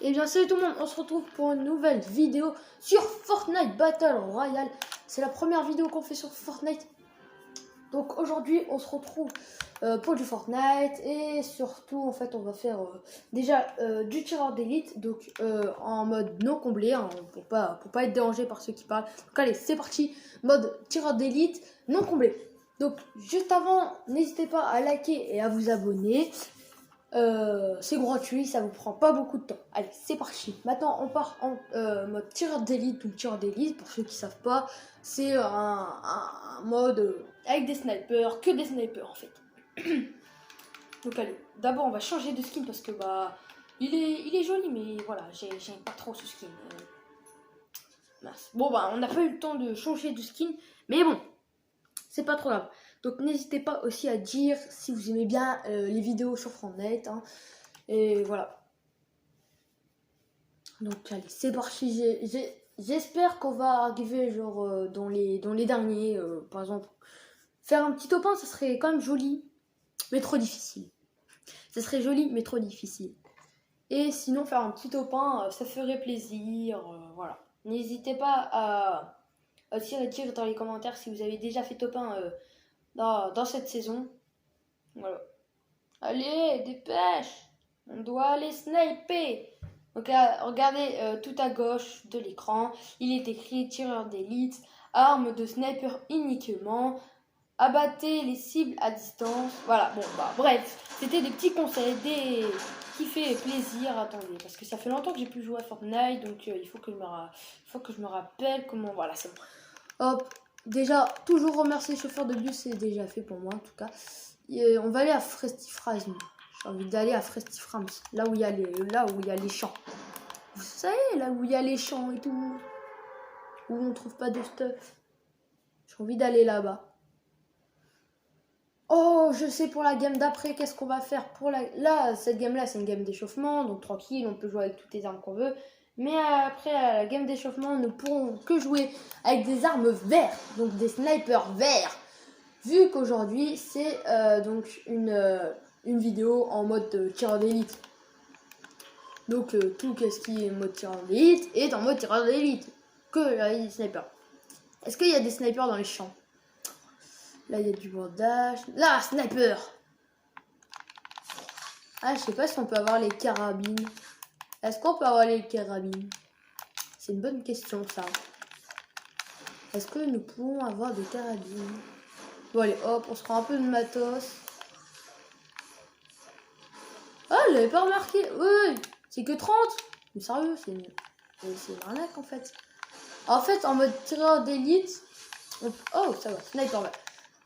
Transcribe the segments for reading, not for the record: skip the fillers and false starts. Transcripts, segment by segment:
Et bien salut tout le monde, on se retrouve pour une nouvelle vidéo sur Fortnite Battle Royale. C'est la première vidéo qu'on fait sur Fortnite. Donc aujourd'hui on se retrouve pour du Fortnite. Et surtout en fait on va faire déjà du tireur d'élite. Donc en mode non comblé hein, pour pas être dérangé par ceux qui parlent. Donc allez c'est parti, mode tireur d'élite non comblé. Donc juste avant n'hésitez pas à liker et à vous abonner. C'est gratuit, ça vous prend pas beaucoup de temps. Allez, c'est parti. Maintenant, on part en mode tireur d'élite ou tireur d'élite. Pour ceux qui savent pas, c'est un mode avec des snipers, que des snipers en fait. Donc allez, d'abord on va changer de skin parce que bah il est joli, mais voilà, j'aime pas trop ce skin. Mince. Bon bah on n'a pas eu le temps de changer de skin, mais bon, c'est pas trop grave. Donc n'hésitez pas aussi à dire si vous aimez bien les vidéos sur Fortnite. Hein. Et voilà. Donc allez, c'est parti. J'espère qu'on va arriver genre dans les derniers. Par exemple, faire un petit top 1, ça serait quand même joli, mais trop difficile. Ça serait joli, mais trop difficile. Et sinon, faire un petit top 1, ça ferait plaisir. Voilà. N'hésitez pas à aussi dire dans les commentaires si vous avez déjà fait top 1 dans cette saison. Voilà. Allez, dépêche! On doit aller sniper. Donc là, regardez tout à gauche de l'écran, il est écrit tireur d'élite, arme de sniper uniquement, abattez les cibles à distance. Voilà, bon bah bref, c'était des petits conseils, qui fait plaisir. Attendez, parce que ça fait longtemps que j'ai plus joué à Fortnite, donc il faut que je me rappelle comment. Voilà, c'est bon. Hop, déjà toujours remercier le chauffeur de bus, c'est déjà fait pour moi en tout cas. Et on va aller à Frestiframs. J'ai envie d'aller à Frestiframs, là où il y a les champs. Vous savez, là où il y a les champs et tout, où on trouve pas de stuff. J'ai envie d'aller là-bas. Oh, je sais pour la game d'après, qu'est-ce qu'on va faire pour la... Là, cette game-là, c'est une game d'échauffement, donc tranquille, on peut jouer avec toutes les armes qu'on veut. Mais après, à la game d'échauffement, nous pourrons que jouer avec des armes vertes, donc des snipers verts. Vu qu'aujourd'hui, c'est donc une vidéo en mode tireur d'élite. Donc tout ce qui est mode tireur d'élite est en mode tireur d'élite. Que les snipers. Est-ce qu'il y a des snipers dans les champs? Là, il y a du bandage. Là, sniper! Ah, je sais pas si on peut avoir les carabines. Est-ce qu'on peut avoir les carabines? C'est une bonne question, ça. Est-ce que nous pouvons avoir des carabines? Bon, allez, hop, on se prend un peu de matos. Ah, je l'avais pas remarqué. Oui, c'est que 30. Mais sérieux, c'est une arnaque, en fait. En fait, en mode tireur d'élite... Oh, ça va, sniper, ouais.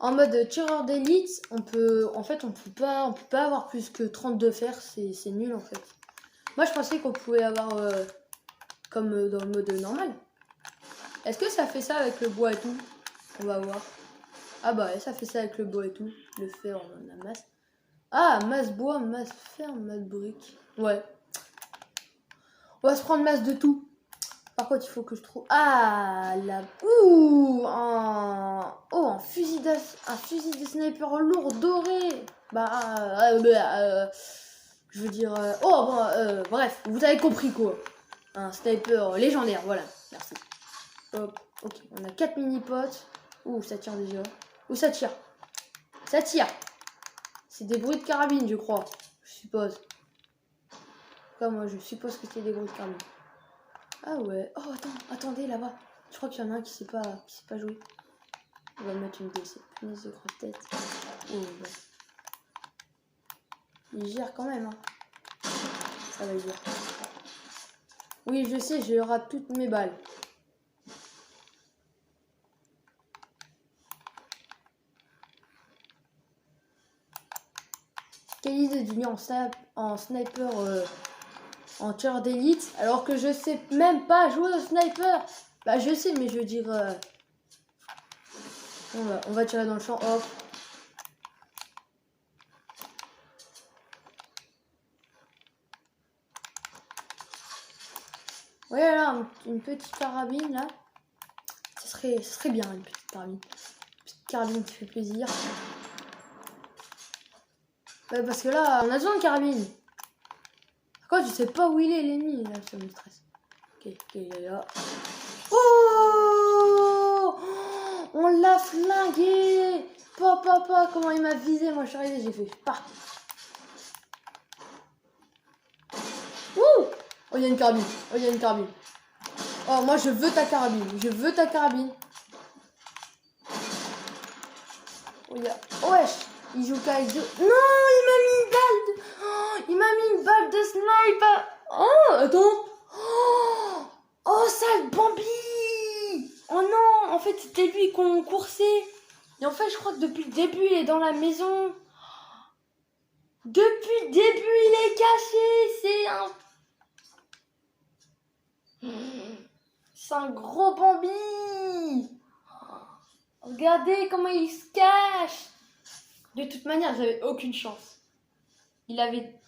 En mode tireur d'élite, on peut pas avoir plus que 32 fers, c'est nul en fait. Moi je pensais qu'on pouvait avoir comme dans le mode normal. Est-ce que ça fait ça avec le bois et tout? On va voir. Ah bah ouais, ça fait ça avec le bois et tout. Le fer, on en a masse. Ah, masse bois, masse fer, masse brique. Ouais. On va se prendre masse de tout. Par contre, il faut que je trouve... Ah, la... Ouh, un fusil de sniper lourd doré. Je veux dire... bref, vous avez compris quoi. Un sniper légendaire, voilà. Merci. Hop, ok, on a 4 mini-potes. Ouh, ça tire déjà. Ouh, ça tire. Ça tire. C'est des bruits de carabine, je crois. Je suppose. Comme moi, je suppose que c'est des bruits de carabine. Ah ouais. Oh attendez là-bas. Je crois qu'il y en a un qui sait pas jouer. On va mettre une de ces punaises de grosse tête. Oh ouais. Il gère quand même hein. Ça va gérer. Oui je sais, je rate toutes mes balles. Quelle idée de venir en sniper en tireur d'élite alors que je sais même pas jouer au sniper. Bah je sais mais je veux dire on va tirer dans le champ. Hop. Ouais là une petite carabine là. Ce serait bien une petite carabine. Une petite carabine qui fait plaisir. Ouais, parce que là on a besoin de carabine. Quoi, je sais pas où il est l'ennemi, là, ça me stresse. Ok, il est là. Oh, on l'a flingué. Papa, comment il m'a visé. Moi, je suis arrivé, j'ai fait pas. Ouh. Oh, il y a une carabine. Oh, moi, je veux ta carabine. Oh, wesh, il joue qu'avec deux. Non, il m'a mis une balle de... Oh, il m'a mis une balle de sniper. Oh, attends. Oh, sale Bambi. Oh non, en fait, c'était lui qu'on coursait. Et en fait, je crois que depuis le début, il est dans la maison. Depuis le début, il est caché. C'est un gros Bambi. Regardez comment il se cache. De toute manière, j'avais aucune chance. Il avait...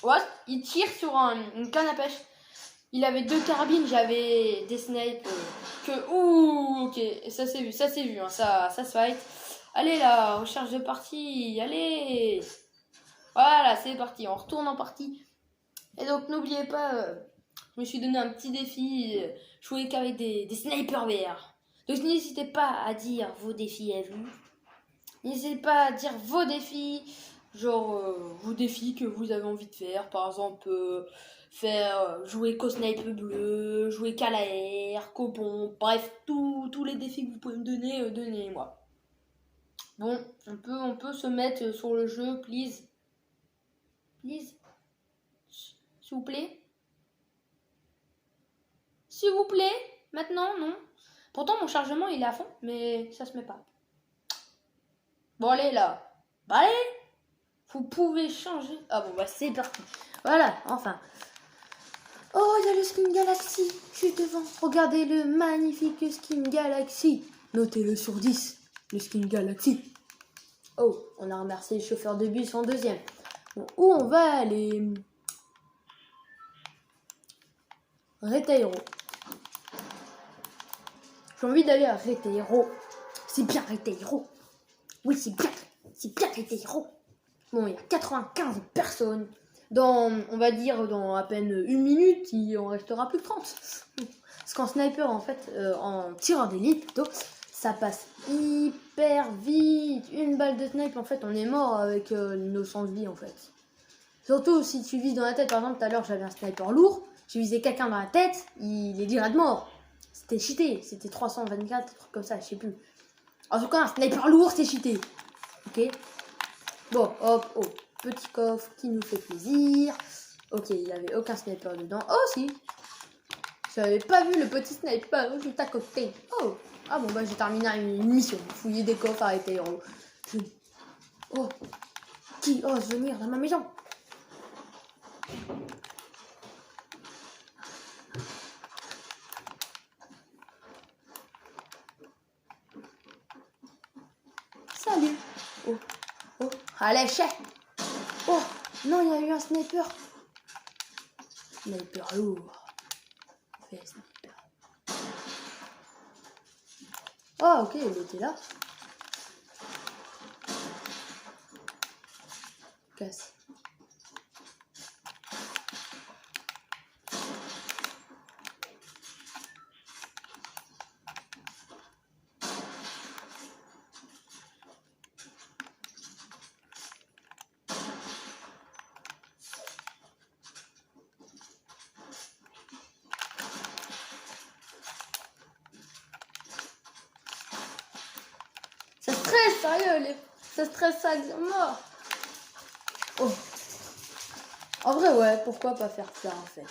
What? Il tire sur une canne à pêche. Il avait 2 carabines, j'avais des snipes Ouh, ok, ça c'est vu, hein, ça se fight. Allez là, recherche de partie, allez. Voilà, c'est parti, on retourne en partie. Et donc n'oubliez pas, je me suis donné un petit défi, jouer qu'avec des snipers VR. Donc n'hésitez pas à dire vos défis à vous. N'hésitez pas à dire vos défis, genre vos défis que vous avez envie de faire. Par exemple, faire jouer qu'au sniper bleu, jouer qu'à la air, qu'au bombe. Bref, tous les défis que vous pouvez me donner, donnez-moi. Bon, on peut se mettre sur le jeu, please. Please. S'il vous plaît. S'il vous plaît. Maintenant, non. Pourtant, mon chargement, il est à fond, mais ça se met pas. Bon, allez, là. Bah, allez. Vous pouvez changer. Ah bon, bah, c'est parti. Voilà, enfin. Oh, il y a le skin Galaxy. Je suis devant. Regardez le magnifique skin Galaxy. Notez-le sur 10. Le skin Galaxy. Oh, on a remercié le chauffeur de bus en deuxième. Bon, où on va aller? Retairo. J'ai envie d'aller à Retairo. C'est bien Retairo. Oui, c'est bien Retairo. Bon, il y a 95 personnes. On va dire, dans à peine 1 minute, il en restera plus que 30. Parce qu'en sniper, en fait, en tireur d'élite plutôt, ça passe hyper vite. Une balle de snipe, en fait, on est mort avec nos 100 de vie, en fait. Surtout si tu vises dans la tête. Par exemple, tout à l'heure, j'avais un sniper lourd. J'ai visé quelqu'un dans la tête, il est direct mort. C'était cheaté. C'était 324, un truc comme ça, je sais plus. En tout cas, un sniper lourd, c'est cheaté. Ok. Bon, hop, oh. Petit coffre qui nous fait plaisir. Ok, il n'y avait aucun sniper dedans. Oh, si. J'avais pas vu le petit sniper juste à côté. Oh. Ah bon, bah j'ai terminé une mission. Fouiller des coffres, arrêter héros. Oh. Qui ose venir dans ma maison? Salut. Oh. Oh. Allez, chef. Oh. Non, il y a eu un sniper. Sniper lourd. Fait sniper. Oh, ok, il était là. Casse. Ça stresse, sérieux, ça stresse ça, mort. Oh. En vrai, ouais, pourquoi pas faire ça en fait,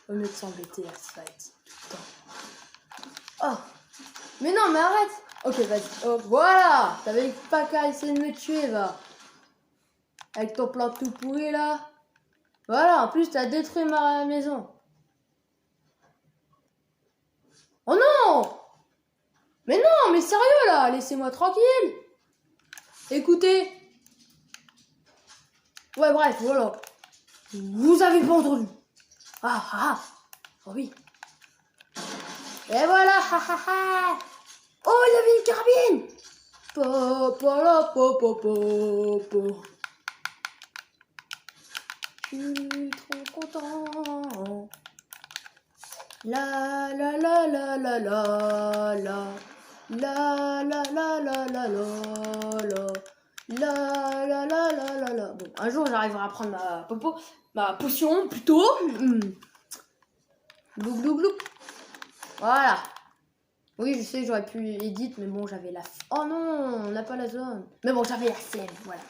au lieu de s'embêter à se fight tout le temps. Oh. Mais non, mais arrête. Ok, vas-y. Oh, voilà. T'avais pas qu'à essayer de me tuer, va. Avec ton plan tout pourri, là. Voilà, en plus, t'as détruit ma maison. Oh non. Mais non, mais sérieux, là. Laissez-moi tranquille. Écoutez. Ouais, bref, voilà. Vous avez pas entendu. Ah. Oh oui. Et voilà, ha. Oh, il y avait une carabine. Po. suis trop content. La la la la la la la. La la la la la la la. La la la la la la. Bon, un jour j'arriverai à prendre ma potion plutôt. Glou glou glou. Voilà. Oui, je sais, j'aurais pu edit, mais bon, j'avais la... Oh non, on n'a pas la zone. Mais bon, j'avais la scène, voilà.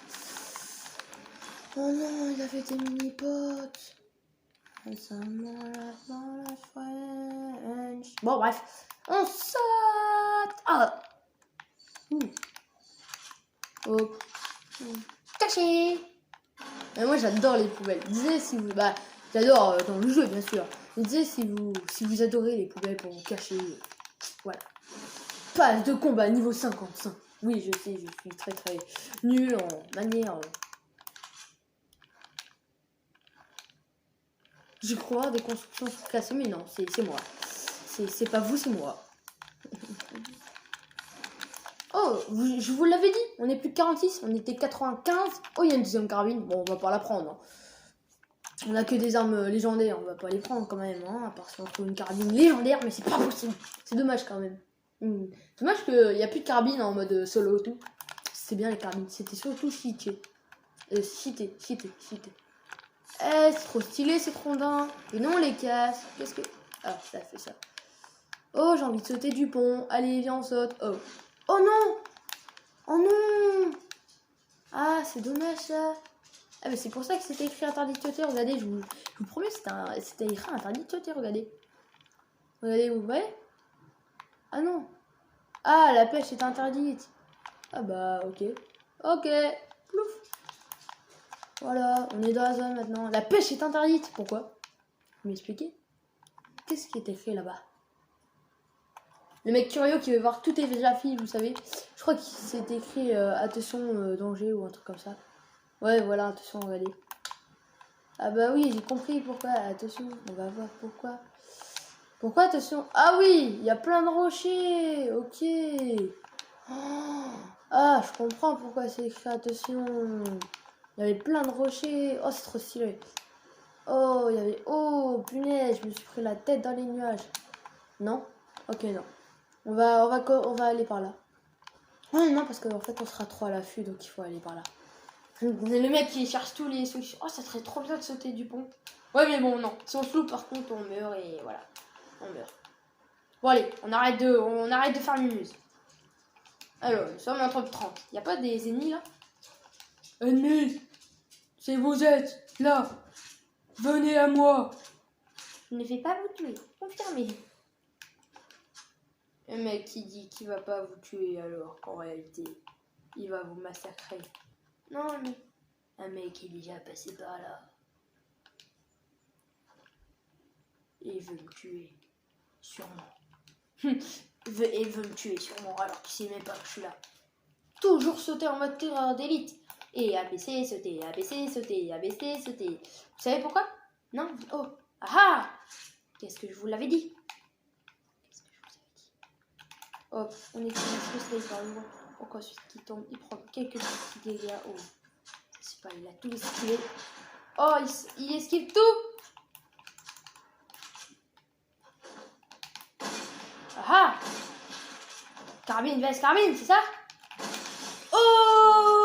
Oh non, il avait des mini-potes. Bon, bref. On saute. Ah. Oh. Caché. Et moi, j'adore les poubelles. Disais si vous... Bah, j'adore dans le jeu, bien sûr. Disais si vous adorez les poubelles pour vous cacher... Voilà. Passe de combat niveau 55. Oui, je sais, je suis très très nul en manière. J'y crois, des constructions cassées, mais non, c'est moi. C'est pas vous, c'est moi. Oh, je vous l'avais dit, on est plus que 46, on était 95. Oh, il y a une deuxième carabine. Bon, on va pas la prendre. Hein. On a que des armes légendaires, on va pas les prendre quand même. Hein, à part si on trouve une carabine légendaire, mais c'est pas possible. C'est dommage quand même. Dommage qu'il n'y a plus de carabine en mode solo et tout. C'est bien les carabines, c'était surtout cheaté. Cheaté. Eh, c'est trop stylé ces rondins. Et non, on les casse. Qu'est-ce que... Ah, ça fait ça. Oh, j'ai envie de sauter du pont. Allez, viens, on saute. Oh. Oh non. Oh non. Ah, c'est dommage ça. Ah, mais c'est pour ça que c'était écrit interdit de sauter. Regardez, je vous promets, c'était écrit interdit de sauter. Regardez. Regardez, vous voyez? Ah non. Ah, la pêche est interdite. Ah bah, ok. Ok. Plouf. Voilà, on est dans la zone maintenant. La pêche est interdite. Pourquoi? Vous m'expliquez? Qu'est-ce qui était fait là-bas? Le mec curieux qui veut voir toutes les filles, vous savez. Je crois qu'il s'est écrit attention danger ou un truc comme ça. Ouais, voilà, attention, regardez. Ah bah oui, j'ai compris pourquoi. Attention, on va voir pourquoi. Pourquoi attention? Ah oui, il y a plein de rochers. Ok. Oh, ah, je comprends pourquoi c'est écrit attention. Il y avait plein de rochers. Oh, c'est trop stylé. Oh, il y avait... Oh, punaise, je me suis pris la tête dans les nuages. Non? Ok, non. On va aller par là. Oh non, parce qu'en fait, on sera trop à l'affût, donc il faut aller par là. Le mec qui cherche tous les solutions. Oh, ça serait trop bien de sauter du pont. Ouais, mais bon, non. Si on se loupe, par contre, on meurt et voilà. On meurt. Bon, allez, on arrête de faire mumuse. Alors, nous sommes en top 30. Y a pas des ennemis, là? Ennemis! C'est vous êtes, là! Venez à moi! Je ne vais pas vous tuer. Confirmé. Le mec qui dit qu'il va pas vous tuer alors qu'en réalité, il va vous massacrer. Non, mais un mec qui est déjà passé par là. Et il veut me tuer. Sûrement. Et il veut me tuer sûrement alors qu'il sait même pas que je suis là. Toujours sauter en mode terreur d'élite. Et ABC, sauter, ABC, sauter, ABC, sauter. Vous savez pourquoi? Non? Oh. Ah! Qu'est-ce que je vous l'avais dit? Hop, on est sur par le pourquoi celui qui tombe, il prend quelques petits dégâts. Oh, je sais pas, il a tout esquivé. Oh, il esquive tout. Ah! Carabine, veste, carabine, c'est ça? Oh!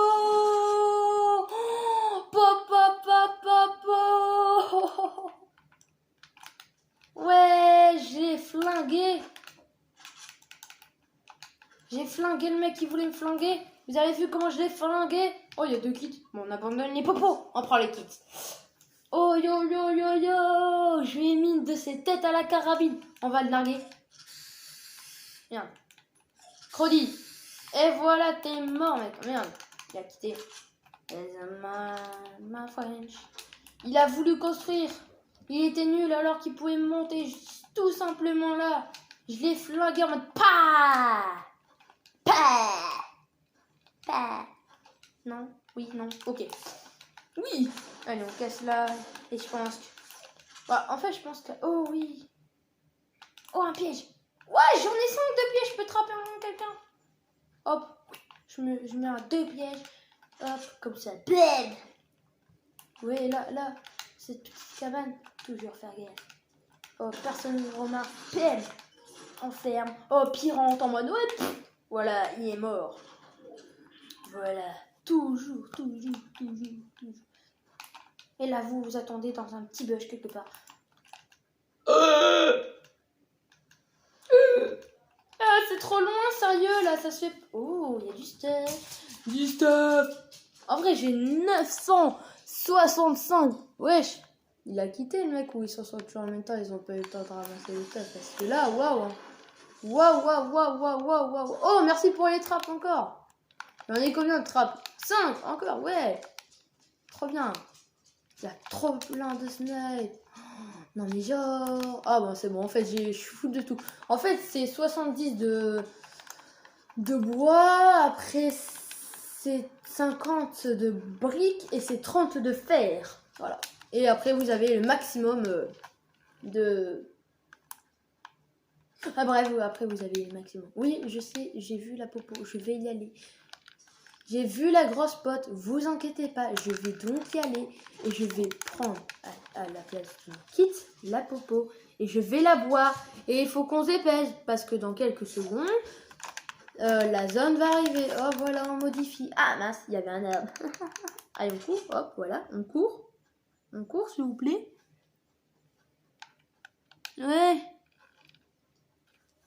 Pop, pop, pop, pop, pop. Ouais, j'ai flingué. J'ai flingué le mec qui voulait me flinguer. Vous avez vu comment je l'ai flingué? Oh, il y a 2 kits. Bon, on abandonne les popos. On prend les kits. Oh, yo, yo, yo, yo. Je lui ai mis de ses têtes à la carabine. On va le larguer. Merde. Crody. Et voilà, t'es mort, mec. Merde. Il a quitté. Ma French. Il a voulu construire. Il était nul alors qu'il pouvait monter tout simplement là. Je l'ai flingué en mode PAH. Non, oui, non, ok. Oui. Allez, on casse là. Et je pense que... Bah, en fait, je pense que... Oh, oui. Oh, un piège. Ouais, j'en ai 5 de pièges. Je peux trapper quelqu'un. Hop. Je mets un 2 pièges. Hop, comme ça. Bam. Ouais, là. cette petite cabane. Toujours faire gaffe. Oh, personne ne remarque. PM. Enferme. Oh, Pierre rentre en mode ouais. Pff. Voilà, il est mort. Voilà. Toujours. Et là, vous vous attendez dans un petit bush quelque part. Ah, c'est trop loin, sérieux, là, ça se fait... Oh, il y a du stuff. Du stuff. En vrai, j'ai 965. Wesh. Il a quitté, le mec, ou ils s'en sont toujours en même temps, ils ont pas eu le temps de ramasser le stuff. Parce que là, waouh. Waouh. Oh, merci pour les trappes encore. J'en ai combien de trappes? 5 encore, ouais. Trop bien. Il y a trop plein de snipes. Non mais genre... Ah bon c'est bon, en fait je suis fou de tout. En fait c'est 70 de bois, après c'est 50 de briques et c'est 30 de fer. Voilà. Et après vous avez le maximum de... Ah bref, après vous avez le maximum. Oui, je sais, j'ai vu la popo, je vais y aller. J'ai vu la grosse pote, vous inquiétez pas, je vais donc y aller et je vais prendre à la place du kit la popo et je vais la boire. Et il faut qu'on se dépêche parce que dans quelques secondes, la zone va arriver. Oh voilà, on modifie. Ah mince, il y avait un arbre. Allez, on court, hop, voilà, on court. On court s'il vous plaît. Ouais.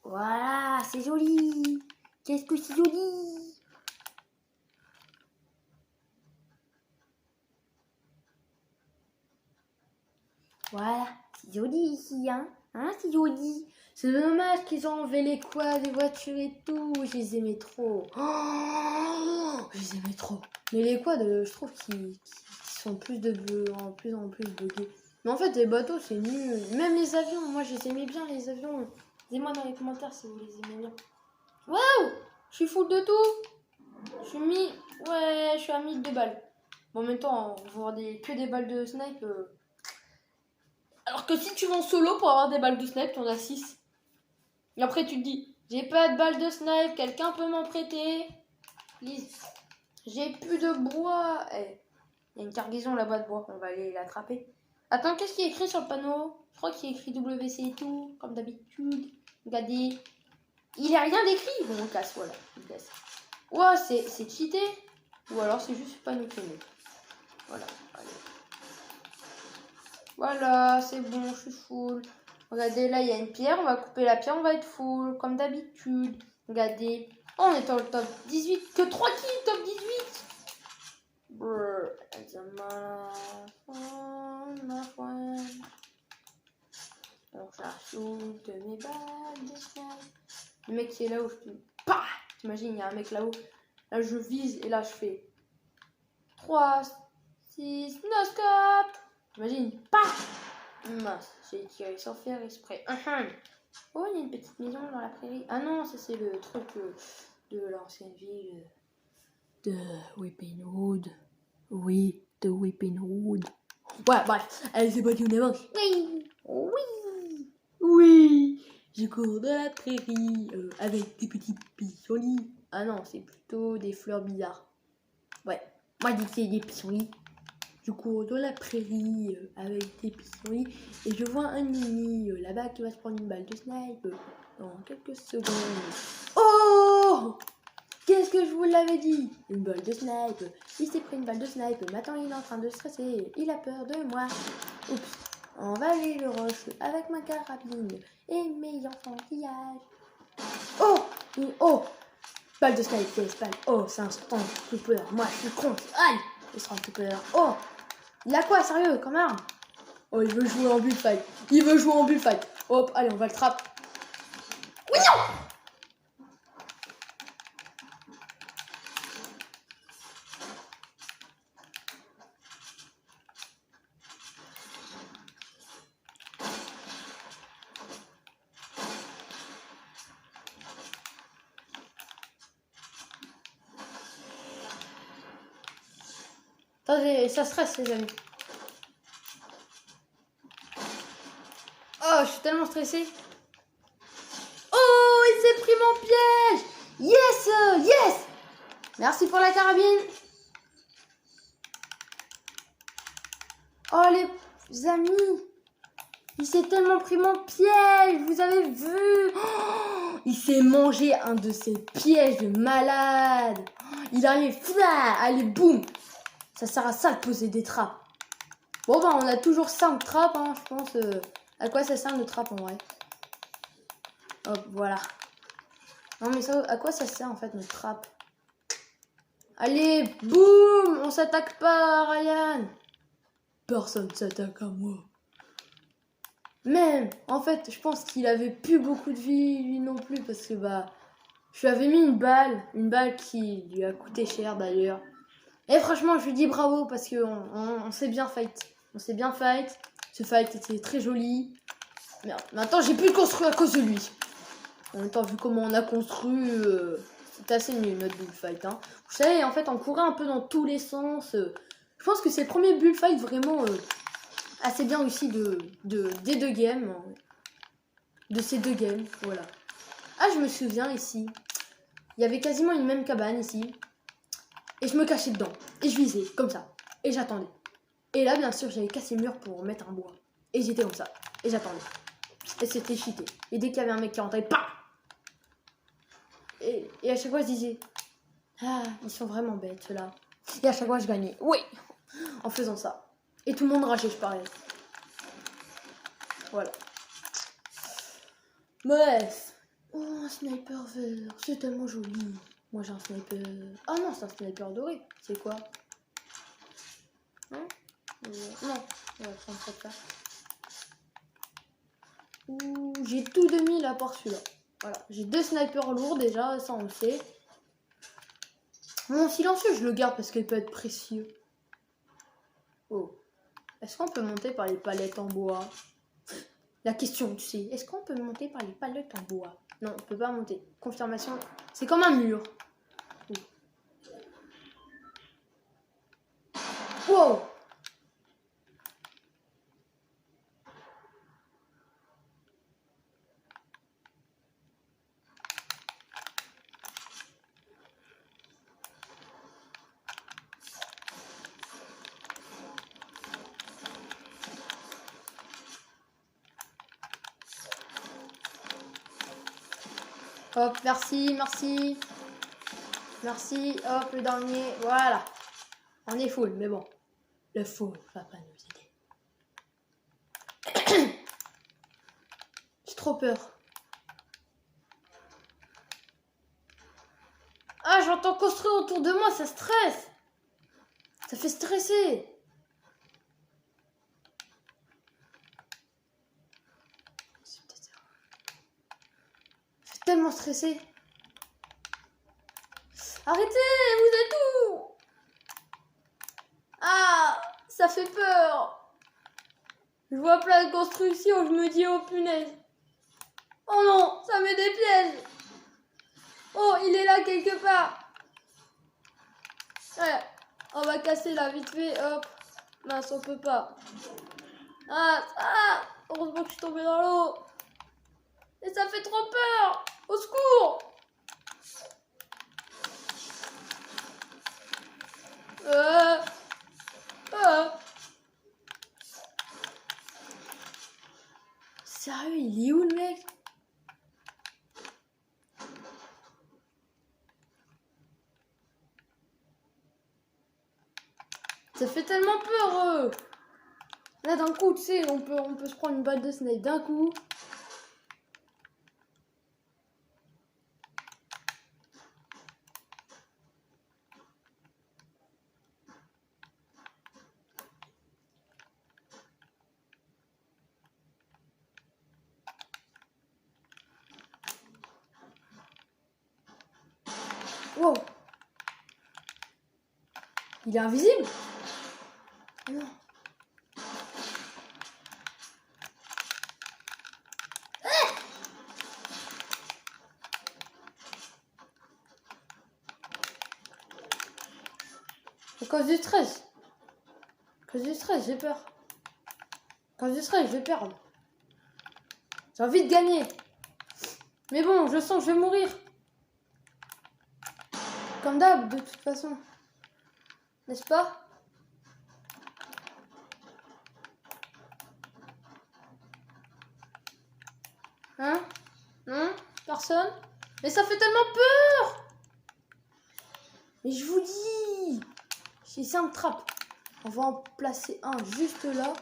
Voilà, c'est joli. Qu'est-ce que c'est joli. Voilà, c'est joli ici, hein, c'est joli. C'est dommage qu'ils ont enlevé les quads des voitures et tout. Je les aimais trop. Je les aimais trop. Mais les quads, je trouve qu'ils sont en plus buggés. Mais en fait, les bateaux, c'est nul. Même les avions, moi, je les aimais bien, les avions. Dites-moi dans les commentaires si vous les aimez bien. Waouh, je suis full de tout. Je suis à 1002 balles. Bon, en même temps, on va avoir que des balles de snipe. Alors que si tu vas en solo pour avoir des balles de snipe, tu en as 6. Et après tu te dis, j'ai pas de balles de snipe, quelqu'un peut m'en prêter? Please. J'ai plus de bois. Il y a une cargaison là-bas de bois, on va aller l'attraper. Attends, qu'est-ce qui est écrit sur le panneau? Je crois qu'il est écrit WC et tout, comme d'habitude. Regardez. Il n'y a rien d'écrit. Bon, on casse, voilà. On casse. Ouais, c'est cheaté. Ou alors c'est juste pas nous connaître. Voilà. Allez. Voilà, c'est bon, je suis full. Regardez, là, il y a une pierre. On va couper la pierre, on va être full, comme d'habitude. Regardez. Oh, on est dans le top 18. Que 3 kills, top 18. Brrr. Alors, j'ajoute mes balles de snipe. Le mec qui est là-haut, je te... Pah. T'imagines, il y a un mec là-haut. Là, je vise et là, je fais 3, 6, no scope. T'imagines, paf. Mince, j'ai tiré sans faire exprès. Oh, il y a une petite maison dans la prairie. Ah non, ça c'est le truc de l'ancienne ville de Weeping Wood. Oui, de Weeping Wood. Ouais, bref, allez, c'est parti, on avance. Oui, je cours dans la prairie avec des petits pissenlits. Ah non, c'est plutôt des fleurs bizarres. Ouais, moi je dis que c'est des pissenlits. Je cours dans la prairie avec des pissenlits et je vois un ennemi là-bas qui va se prendre une balle de snipe dans quelques secondes. Oh! Qu'est-ce que je vous l'avais dit? Une balle de snipe. Il s'est pris une balle de snipe. Maintenant il est en train de stresser. Il a peur de moi. Oups. On va aller le roche avec ma carabine et mes enfantillages. Oh! Oh! Balle de snipe, balle. Oh, c'est un Stormtrooper. Moi je suis con. Aïe! Le Stormtrooper. Oh! Il a quoi, sérieux, comme arme? Oh, il veut jouer en bullfight. Il veut jouer en bullfight. Hop, allez, on va le trap. Oui, non! Attendez, ça stresse, les amis. Oh, je suis tellement stressée. Oh, il s'est pris mon piège. Yes, yes. Merci pour la carabine. Oh, Les amis, il s'est tellement pris mon piège, vous avez vu? Oh, il s'est mangé un de ces pièges de malade. Il arrive, allez, boum. Ça sert à ça de poser des trappes. Bon, bah, on a toujours 5 trappes, hein, je pense. À quoi ça sert une trappe en vrai? Hop, voilà. Non, mais ça, à quoi ça sert en fait notre trappe? Allez, boum. On s'attaque pas, Ryan. Personne s'attaque à moi. Même, en fait, je pense qu'il avait plus beaucoup de vie, lui non plus, parce que bah, je lui avais mis une balle qui lui a coûté cher d'ailleurs. Et franchement, je lui dis bravo parce que on s'est bien fight. On s'est bien fight. Ce fight était très joli. Merde, maintenant j'ai pu le construire à cause de lui. En même temps, vu comment on a construit, c'était assez nul notre bullfight. Hein. Vous savez, en fait, on courait un peu dans tous les sens. Je pense que c'est le premier bullfight vraiment assez bien réussi des 2 games. De ces 2 games, voilà. Ah, je me souviens ici. Il y avait quasiment une même cabane ici. Et je me cachais dedans. Et je visais, comme ça. Et j'attendais. Et là, bien sûr, j'avais cassé le mur pour mettre un bois. Et j'étais comme ça. Et j'attendais. Et c'était cheaté. Et dès qu'il y avait un mec qui rentrait, pam! Et à chaque fois, je disais, ah, ils sont vraiment bêtes, ceux-là. Et à chaque fois, je gagnais. Oui! En faisant ça. Et tout le monde rageait, je parlais. Voilà. Bref. Oh, un sniper vert. C'est tellement joli. Moi, j'ai un sniper... Ah non, c'est un sniper doré. C'est quoi? Hein? Non. On va prendre ça. Ouh, j'ai tout de 1000 à part celui-là. Voilà. J'ai 2 snipers lourds déjà, ça on le sait. Mon silencieux, je le garde parce qu'il peut être précieux. Oh. Est-ce qu'on peut monter par les palettes en bois? La question, tu sais. Est-ce qu'on peut monter par les palettes en bois? Non, on peut pas monter. Confirmation. C'est comme un mur. Wow! Hop, merci, merci. Merci, hop, le dernier. Voilà. On est full, mais bon. Le full va pas nous aider. J'ai trop peur. Ah, j'entends construire autour de moi, ça stresse. Ça fait stresser. C'est peut-être ça. Je suis tellement stressée. Arrêtez, vous êtes où? Ah, ça fait peur. Je vois plein de constructions, je me dis oh punaise. Oh non, ça met des pièges. Oh, il est là quelque part. Ouais, on va casser là vite fait, hop. Mince, on peut pas. Ah, heureusement que je suis tombée dans l'eau. Et ça fait trop peur. Au secours. Sérieux, il est où le mec? Ça fait tellement peur. Là d'un coup, tu sais, on peut se prendre une balle de snipe d'un coup. Wow. Il est invisible? Non. À cause du stress. À cause du stress, j'ai peur. À cause du stress, je vais perdre. J'ai envie de gagner. Mais bon, je sens que je vais mourir. Comme d'hab, de toute façon. N'est-ce pas? Hein? Non? Personne? Mais ça fait tellement peur! Mais je vous dis! J'ai 5 trappes. On va en placer un juste là.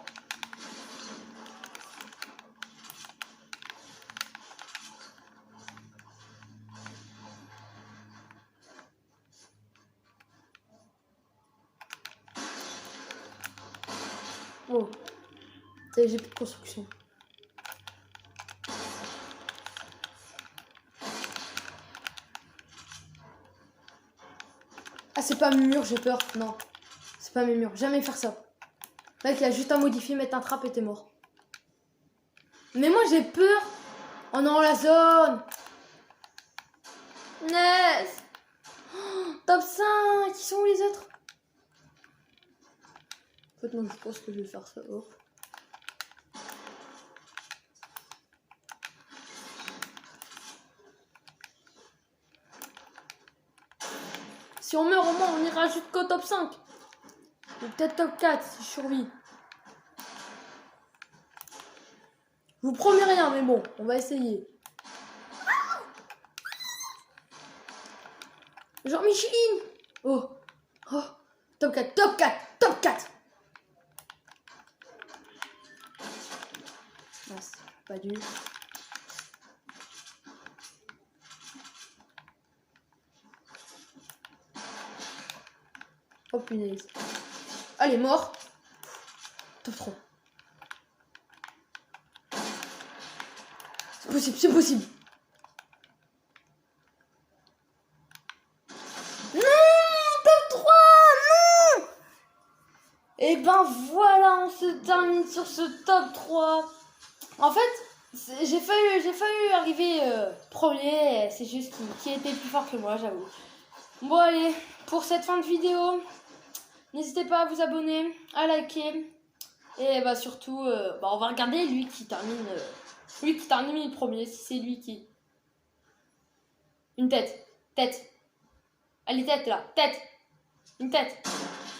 Oh, ça y est, j'ai plus de construction. Ah, c'est pas mes murs, j'ai peur. Non, c'est pas mes murs. Jamais faire ça. Mec, il y a juste à modifier, mettre un trap et t'es mort. Mais moi, j'ai peur. Oh non, la zone. Yes. Oh, top 5. Qui sont où les autres? En fait, non, je pense que je vais faire ça. Hop. Si on meurt au moins, on ira jusqu'au top 5. Ou peut-être top 4 si je survis. Je vous promets rien, mais bon, on va essayer. Genre Micheline. Oh. Oh. Top 4, top 4, top 4. Mince, pas dû. Oh punaise. Allez, mort. Top 3. C'est possible, c'est possible. Non, top 3, non. Et ben voilà, on se termine sur ce top 3. En fait, j'ai failli arriver premier. C'est juste qui était plus fort que moi, j'avoue. Bon allez, pour cette fin de vidéo, n'hésitez pas à vous abonner, à liker. Et bah surtout, on va regarder lui qui termine le premier, si c'est lui qui... Une tête, tête. Allez, tête là, tête. Une tête.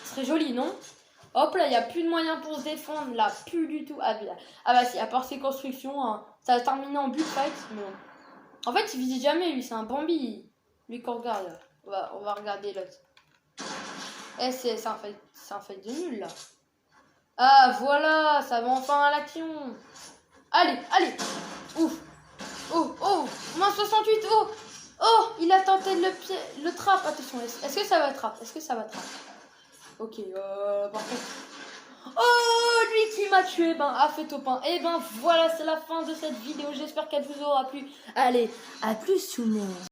Ce serait joli, non? Hop là, il n'y a plus de moyens pour se défendre, là, plus du tout. Ah bah si, à part ses constructions, hein, ça va terminer en but fight. Mais bon. En fait, il visite jamais, lui, c'est un Bambi. Lui qu'on regarde, là. On va regarder l'autre. Eh, c'est un fight de nul, là. Ah, voilà, ça va enfin à l'action. Allez, allez. Ouf. Oh, oh, moins 68, oh. Oh, il a tenté le trap. Attention, est-ce que ça va trap? Est-ce que ça va trap? Ok, par contre... Oh, lui qui m'a tué, a fait top 1. Et voilà, c'est la fin de cette vidéo. J'espère qu'elle vous aura plu. Allez, à plus tout le monde.